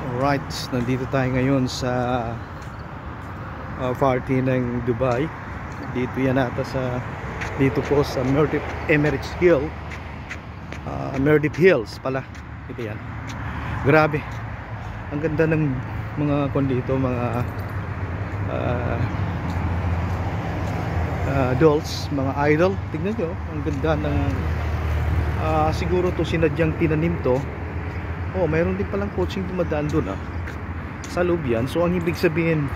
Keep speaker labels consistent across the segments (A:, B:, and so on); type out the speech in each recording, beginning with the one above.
A: Alright, nandito tayo ngayon sa party ng Dubai. Dito yan ata dito po sa Emirates Hill, Meredith Hills pala. Ito yan. Grabe. Ang ganda ng mga dito, mga dolls, mga idol. Tignan nyo, ang ganda ng siguro to sinadyang tinanim to. Oh, mayroon din palang coaching dumadaan doon sa loob yan. So ang ibig sabihin,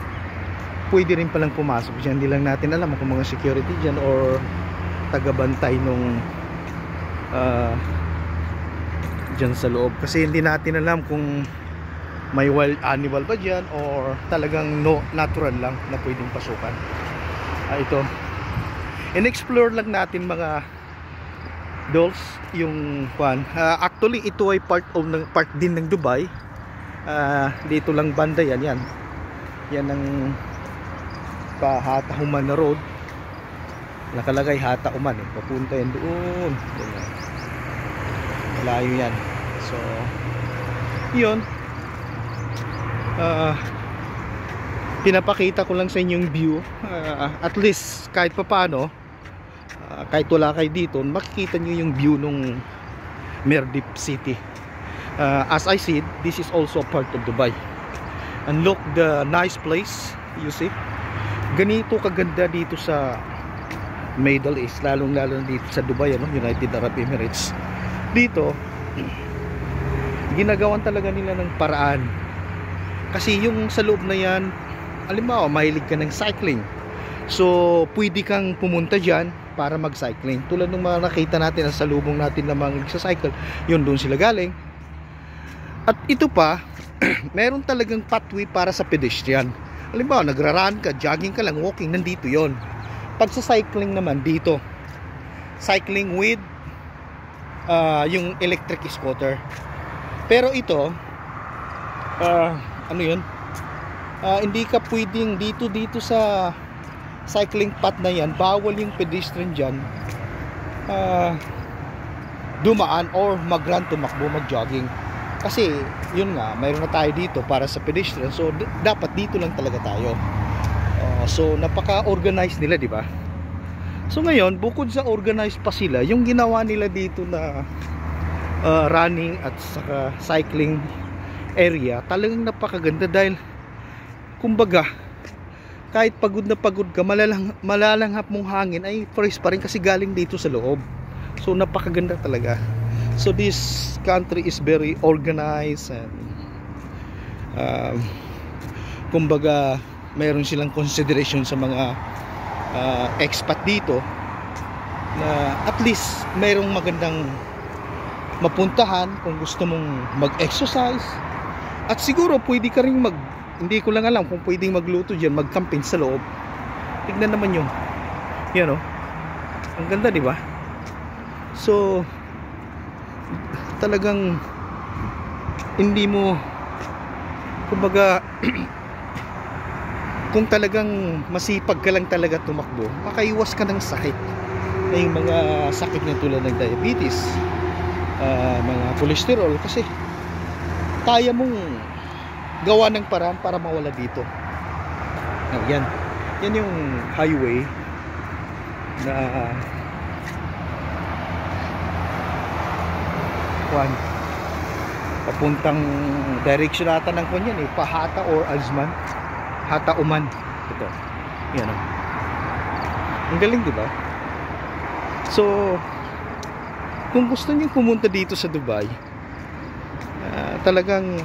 A: pwede rin palang pumasok dyan. Hindi lang natin alam kung mga security dyan or tagabantay nung dyan sa loob. Kasi hindi natin alam kung may wild animal ba dyan or talagang natural lang na pwedeng pasukan. Ito, in-explore lang natin mga dolls yung actually ito ay part din ng Dubai. Dito lang banda yan ang Hata-Uman na road, nakalagay Hata-Uman papunta yan doon. Malayo yan. So yun, pinapakita ko lang sa inyo yung view, at least kahit papaano, kahit wala kayo dito, makikita nyo yung view nung Meredith City. As I said, this is also a part of Dubai. And look, the nice place, you see. Ganito kaganda dito sa Middle East, lalong lalo dito sa Dubai, United Arab Emirates. Dito ginagawan talaga nila ng paraan. Kasi yung sa loob na yan, halimbawa mahilig ka ng cycling, so pwede kang pumunta dyan para mag-cycling. Tulad ng mga nakita natin sa lubong natin na mga nagsa-cycle, yun, doon sila galing. At ito pa, meron talagang pathway para sa pedestrian. Halimbawa, nagra-run ka, jogging ka lang, walking, nandito yon. Pag sa cycling naman, dito cycling with yung electric scooter. Pero ito, ano yun, hindi ka pwedeng dito sa cycling path na yan, bawal yung pedestrian dyan dumaan or mag-run, tumakbo, mag-jogging. Kasi yun nga, mayroon na tayo dito para sa pedestrian, so dapat dito lang talaga tayo. So napaka-organized nila, di ba? So ngayon, bukod sa organized pa sila, yung ginawa nila dito na running at saka cycling area, talagang napakaganda. Dahil kumbaga, kahit pagod na pagod ka, malalanghap mong hangin ay fresh pa rin kasi galing dito sa loob. So napakaganda talaga. So this country is very organized and kumbaga mayroon silang consideration sa mga expat dito, na at least mayroong magandang mapuntahan kung gusto mong mag-exercise. At siguro pwede ka rin hindi ko lang alam kung pwedeng magluto dyan, mag-camping sa loob. Tignan naman yung yan, ang ganda, di ba? So talagang hindi mo, kumbaga kung talagang masipag ka lang talaga tumakbo, makaiwas ka ng sakit, na yung mga sakit na tulad ng diabetes, mga cholesterol, kasi kaya mong gawa ng paraan para mawala dito. Yan yung highway na papuntang direction ata ng kunyan Hata or Azman, Hata-Uman. Ito, yan ang galing, di ba? So kung gusto niyo pumunta dito sa Dubai, talagang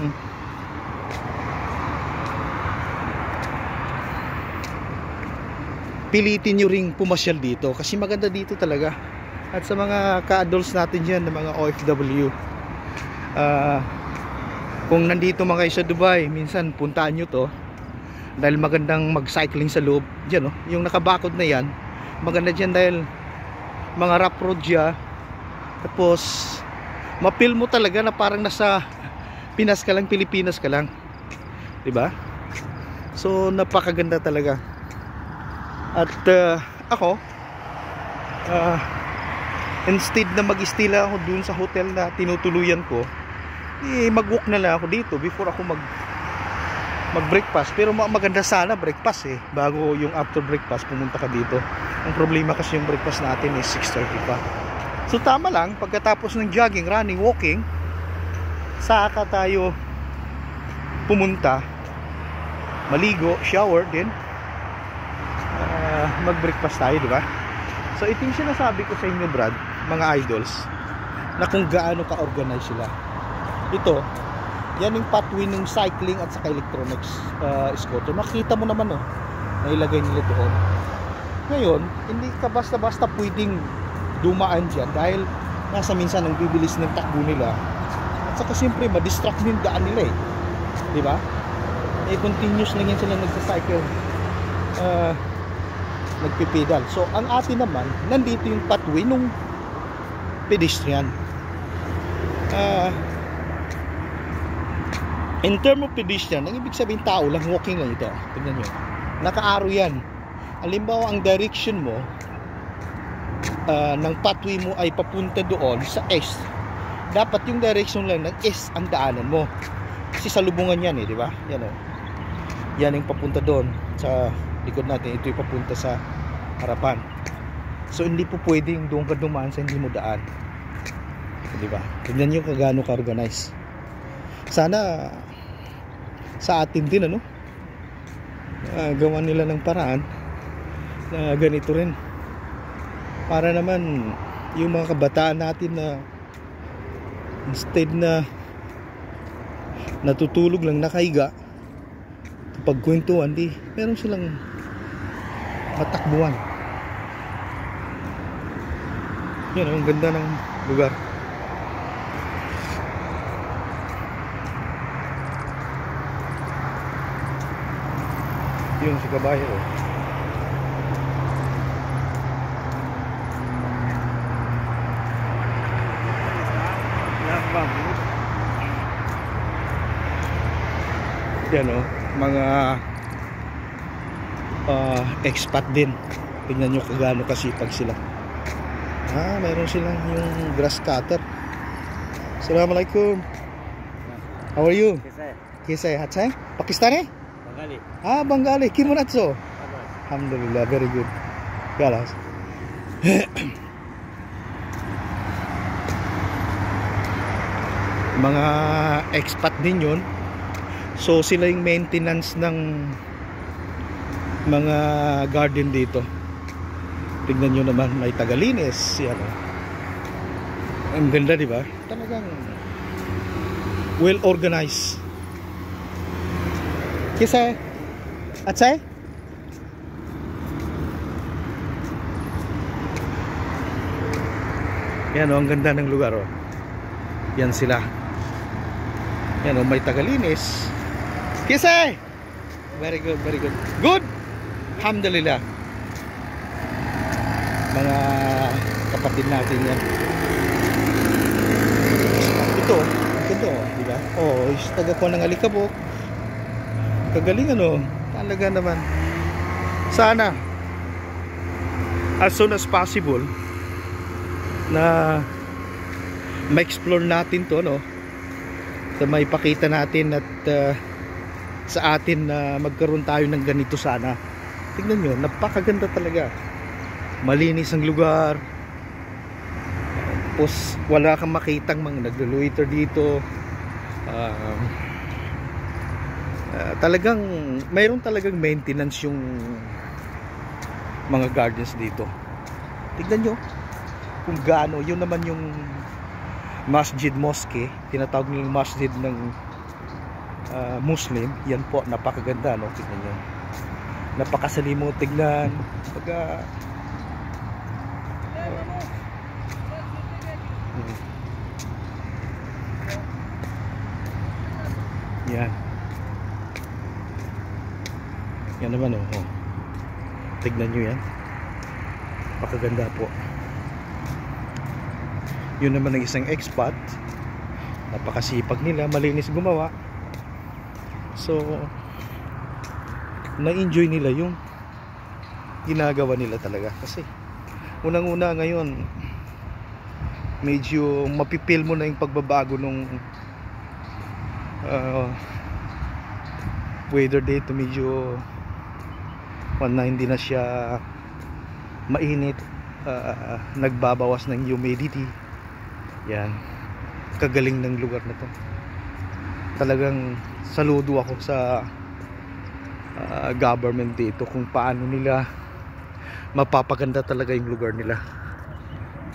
A: pilitin nyo ring pumasyal dito kasi maganda dito talaga. At sa mga ka-adults natin dyan, na mga OFW, kung nandito mga kayo sa Dubai, minsan puntaan nyo to dahil magandang mag-cycling sa loob dyan, yung nakabakod na yan, maganda dyan dahil mga rough road dyan. Tapos mapil mo talaga na parang nasa Pinas ka lang, Pilipinas ka lang, diba? So napakaganda talaga. At ako, instead na mag-stay ako dun sa hotel na tinutuluyan ko, mag-walk na lang ako dito before ako mag-breakfast. Pero maganda sana breakfast bago yung after breakfast pumunta ka dito. Ang problema kasi yung breakfast natin is 6:30 pa. So tama lang, pagkatapos ng jogging, running, walking, saka tayo pumunta, maligo, shower din, mag-breakfast tayo, di ba? So ito yung sinasabi ko sa inyo, Brad, mga idols, na kung gaano ka-organize sila. Ito, yan yung pathway ng cycling at saka electronics scooter. Makita mo naman nailagay nila doon. Ngayon, hindi ka basta-basta pwedeng dumaan dyan dahil nasa minsan ang bibilis ng takbo nila. At saka siyempre, ma-distract din daan nila di ba? Continuous lang yan sila nagsa-cycle, nagpipedal. So ang atin naman, nandito yung pathway nung pedestrian. In term of pedestrian, ang ibig sabihin tao lang, walking lang ito. Tignan nyo, naka-arrow yan. Halimbawa ang direction mo ng pathway mo ay papunta doon sa S, dapat yung direction lang ng S ang daanan mo, kasi salubungan yan di ba? Yan yung papunta doon sa likod natin, ito yung papunta sa harapan. So hindi po pwedeng doon ka dumaan sa hindi mo daan, di ba? Tignan nyo kung gaano ka-organize. Sana sa atin din gawa nila ng paraan na ganito rin, para naman yung mga kabataan natin na instead na natutulog lang nakahiga pagkwentuhan, meron silang matakbuhan. Yan, ang ganda ng lugar. Yun si kabayo. Yan mga expat din. Tingnan nyo kung gaano kasipag sila. Mayroon silang yung grass cutter. Assalamualaikum. How are you? Kisay. Hatsay? Pakistani?
B: Bengali.
A: Bengali. Kimunatso? Alhamdulillah, very good. Galas. Mga expat din yun. So sila yung maintenance ng mga garden dito. Tignan nyo naman, may tagalinis. Yan, ang ganda, di ba? Talagang well organized. Kisay? Atsay? Yan ang ganda ng lugar Yan sila. Yan may tagalinis. Kisay! Very good, very good. Good! Alhamdulillah. Mga kapatid natin yan. Ito, di ba? Taga ko ng alikabok. Kagaling talaga naman. Sana as soon as possible na ma-explore natin to na may pakita natin at sa atin na magkaroon tayo ng ganito sana. Tingnan nyo, napakaganda talaga. Malinis ang lugar. Tapos wala kang makitang mga naglo-loiter dito. Talagang mayroon talagang maintenance yung mga gardens dito. Tingnan nyo kung gaano. Yun naman yung Masjid Mosque, tinatawag nilang masjid ng Muslim. Yan po, napakaganda tingnan nyo, napakasalimuot tignan. Yan naman tignan nyo yan, napakaganda po. Yun naman ang isang expat, napakasipag nila, malinis gumawa. So na-enjoy nila yung ginagawa nila talaga, kasi unang-una ngayon medyo mapipil mo na yung pagbabago nung weather dito medyo hindi na siya mainit, nagbabawas ng humidity. Yan, kagaling ng lugar na to. Talagang saludo ako sa government dito kung paano nila mapapaganda talaga yung lugar nila.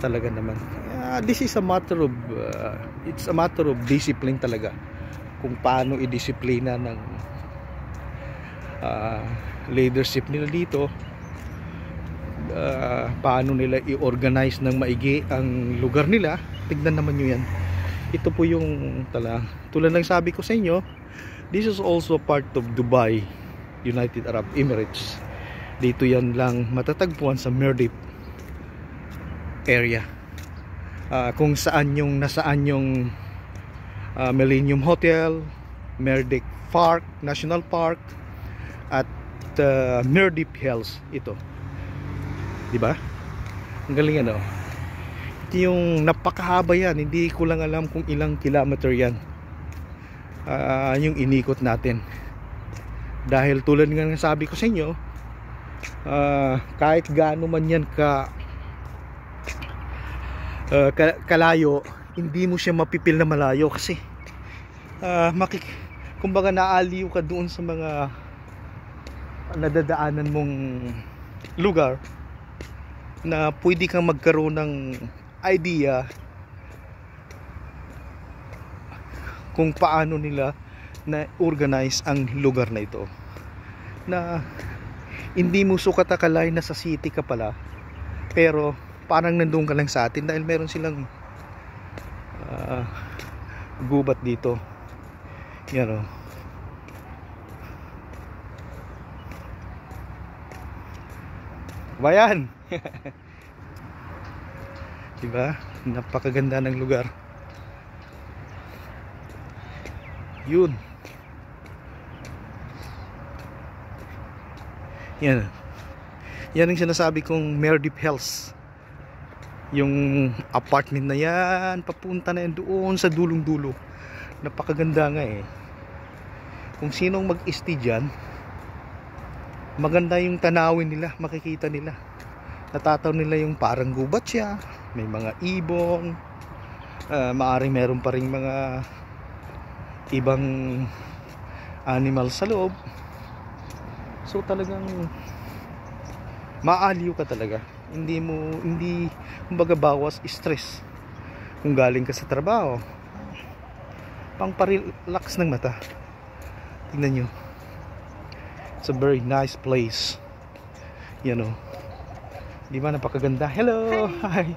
A: Talaga naman, this is a matter of it's a matter of discipline talaga, kung paano i-disiplina ng leadership nila dito, paano nila i-organize ng maigi ang lugar nila. Tignan naman nyo yan. Ito po yung tulad ng sabi ko sa inyo, this is also part of Dubai, United Arab Emirates. Dito yan lang matatagpuan sa Mirdip area, kung saan yung nasaan yung Millennium Hotel, Mirdip Park, National Park, at Mirdip Hills. Ito, diba? Ang galing ano. Ito yung napakahaba yan. Hindi ko lang alam kung ilang kilometer yan, yung inikot natin. Dahil tulad nga sabi ko sa inyo, kahit gaano man yan kalayo, hindi mo siya mapipil na malayo. Kasi kumbaga naaliw ka doon sa mga nadadaanan mong lugar, na pwede kang magkaroon ng idea kung paano nila na organize ang lugar na ito, na hindi mo sukat akalay na sa city ka pala, pero parang nandun ka lang sa atin, dahil meron silang gubat dito. Yan o. Bayan. Diba? Napakaganda ng lugar. Yun. Yan. Yan ang sinasabi kong Mirdip Hills. Yung apartment na yan, papunta na yan doon sa dulong-dulo. Napakaganda nga eh. Kung sinong mag-stay dyan, maganda yung tanawin nila, makikita nila. Natataw nila yung parang gubat siya, may mga ibon, maaring meron pa rin mga ibang animal sa loob. So talagang maaliw ka talaga. Hindi kumbaga bawas stress kung galing ka sa trabaho, pang parelax ng mata. Tingnan nyo, it's a very nice place. Yan o, di ba napakaganda? Hello, hi.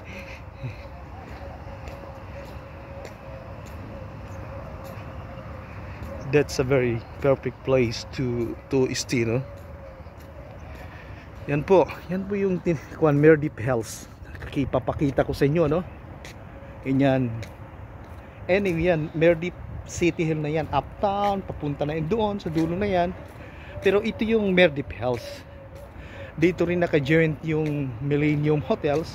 A: That's a very perfect place to stay, no? Yan po yung Mirdip Hills. Papakita ko sa inyo, no? Ganyan. Anyway, yan, Mirdip City Hill na yan, uptown, papunta na yan doon sa dulo na yan. Pero ito yung Mirdip Hills. Dito rin naka-joint yung Millennium Hotel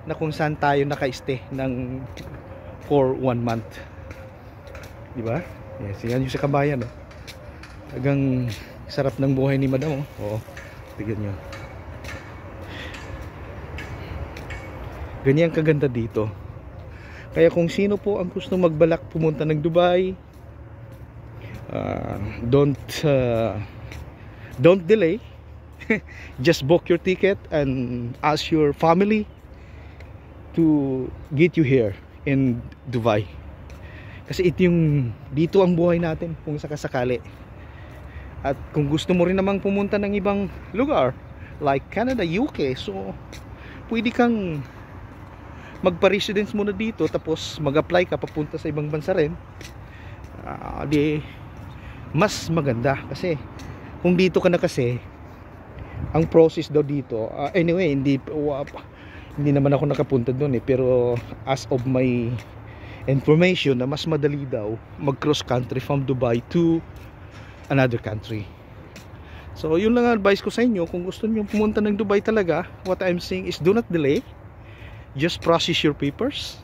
A: na kung saan tayo naka-stay for 1 month. Diba? Yes, yan yung sa kabayan, no? Talagang sarap ng buhay ni madam, oh. Tignan nyo. Ganyan kaganda dito. Kaya kung sino po ang gusto magbalak pumunta ng Dubai, don't delay. Just book your ticket and ask your family to get you here in Dubai. Kasi dito ang buhay natin kung sakasakali. At kung gusto mo rin namang pumunta ng ibang lugar like Canada, UK, so pwede kang magpa-residence muna dito, tapos mag-apply ka papunta sa ibang bansa rin. Di mas maganda, kasi kung dito ka na, kasi ang process daw dito, anyway, hindi naman ako nakapunta doon eh, pero as of my information, na mas madali daw mag-cross country from Dubai to another country. So yun lang ang advice ko sa inyo. Kung gusto niyo pumunta ng Dubai talaga, what I'm saying is do not delay. Just process your papers,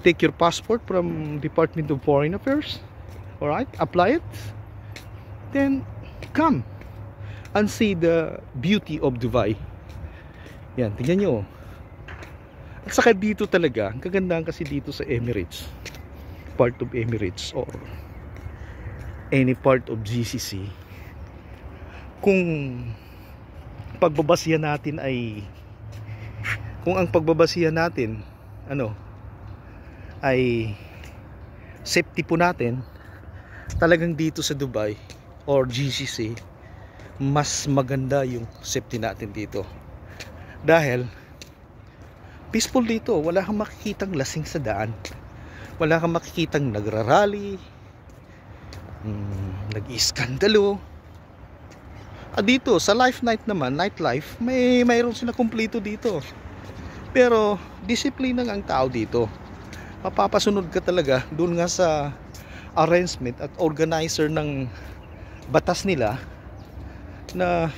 A: take your passport from Department of Foreign Affairs, alright, apply it, then come and see the beauty of Dubai. Yan, tingnan nyo. At saka dito talaga, ang kagandahan kasi dito sa Emirates, part of Emirates or any part of GCC, kung pagbabasihan natin ay, kung ang pagbabasihan natin ay safety po natin, talagang dito sa Dubai or GCC mas maganda yung safety natin dito dahil peaceful dito. Wala kang makikitang lasing sa daan, wala kang makikitang nagrarally, nag-iskandalo. Dito sa nightlife naman, nightlife, mayroon sila kumpleto dito, pero disiplina ang tao dito. Mapapasunod ka talaga dun nga sa arrangement at organizer ng batas nila na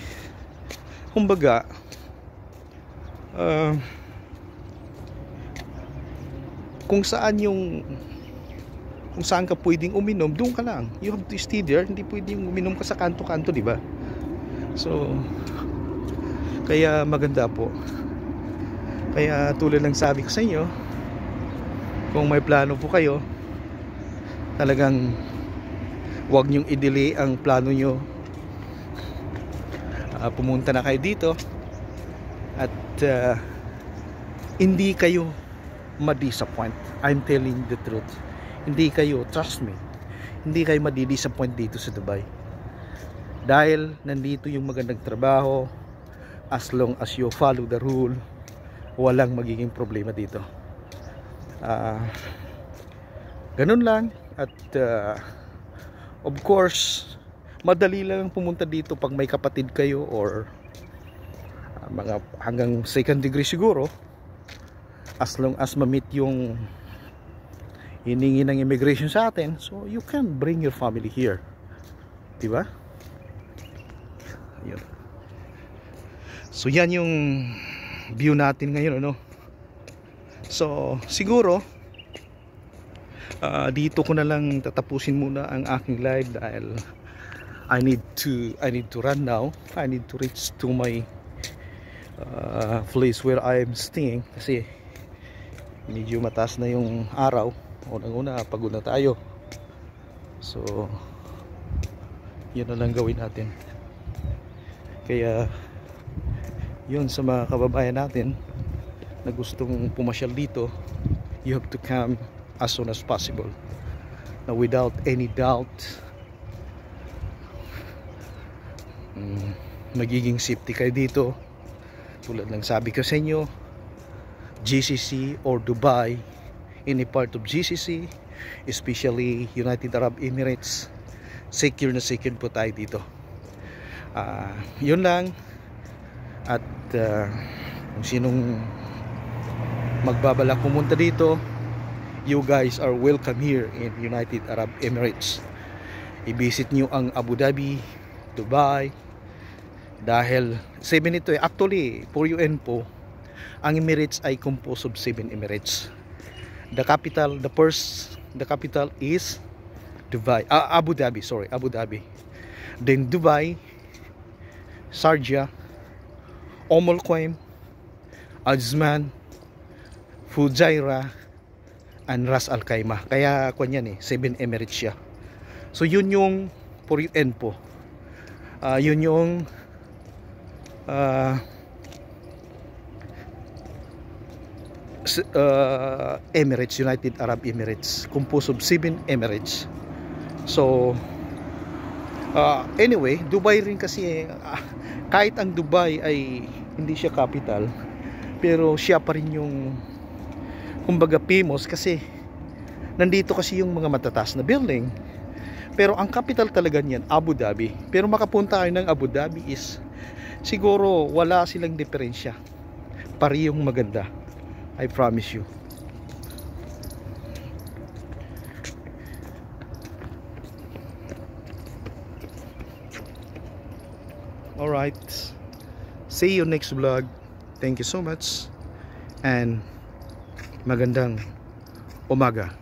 A: kumbaga kung saan ka pwedeng uminom, doon ka lang. You have to stay there. Hindi pwedeng uminom ka sa kanto-kanto, di ba? So kaya maganda po. Kaya tulad ng sabi ko sa inyo, kung may plano po kayo, talagang huwag nyong i-delay ang plano nyo. Pumunta na kayo dito at hindi kayo ma-disappoint. I'm telling the truth. Hindi kayo, trust me, hindi kayo madi-disappoint dito sa Dubai. Dahil nandito yung magandang trabaho. As long as you follow the rule, walang magiging problema dito. Ganun lang. At of course, madali lang pumunta dito pag may kapatid kayo or mga hanggang 2nd degree siguro, as long as ma-meet yung hiningi ng immigration sa atin. So you can bring your family here, diba? Yun. So yan yung view natin ngayon, ano? So siguro dito ko na lang tatapusin muna ang aking live dahil I need to run now. I need to reach to my place where I am staying kasi medyo mataas na yung araw. Unang-una, pagod na tayo. So yun na lang gawin natin. Kaya yun, sa mga kababayan natin na gustong pumasyal dito, you have to come as soon as possible. Now without any doubt, magiging safety kayo dito. Tulad ng sabi ko sa inyo, GCC or Dubai, any part of GCC, especially United Arab Emirates, secure na secure po tayo dito. Yun lang. At kung sinong magbabalak pumunta dito, you guys are welcome here in United Arab Emirates. I-visit nyo ang Abu Dhabi, Dubai, dahil 7 ito eh. Actually, for UN po, ang Emirates ay composed of 7 Emirates. The capital is Dubai, Abu Dhabi, sorry, Abu Dhabi. Then Dubai, Sharjah, Al Quwain, Ajman, Fujairah, and Ras Al Khaimah. Kaya yan eh, 7 Emirates siya. So yun yung for UN po. Yun yung Emirates, United Arab Emirates, composed of 7 Emirates. So anyway, Dubai rin kasi kahit ang Dubai ay hindi siya capital, pero siya pa rin yung kumbaga famous kasi nandito kasi yung mga matataas na building. Pero ang capital talaga niyan, Abu Dhabi. Pero makapunta kayo ng Abu Dhabi is siguro wala silang diferensya, parehong maganda, I promise you. Alright, see you next vlog. Thank you so much and magandang umaga.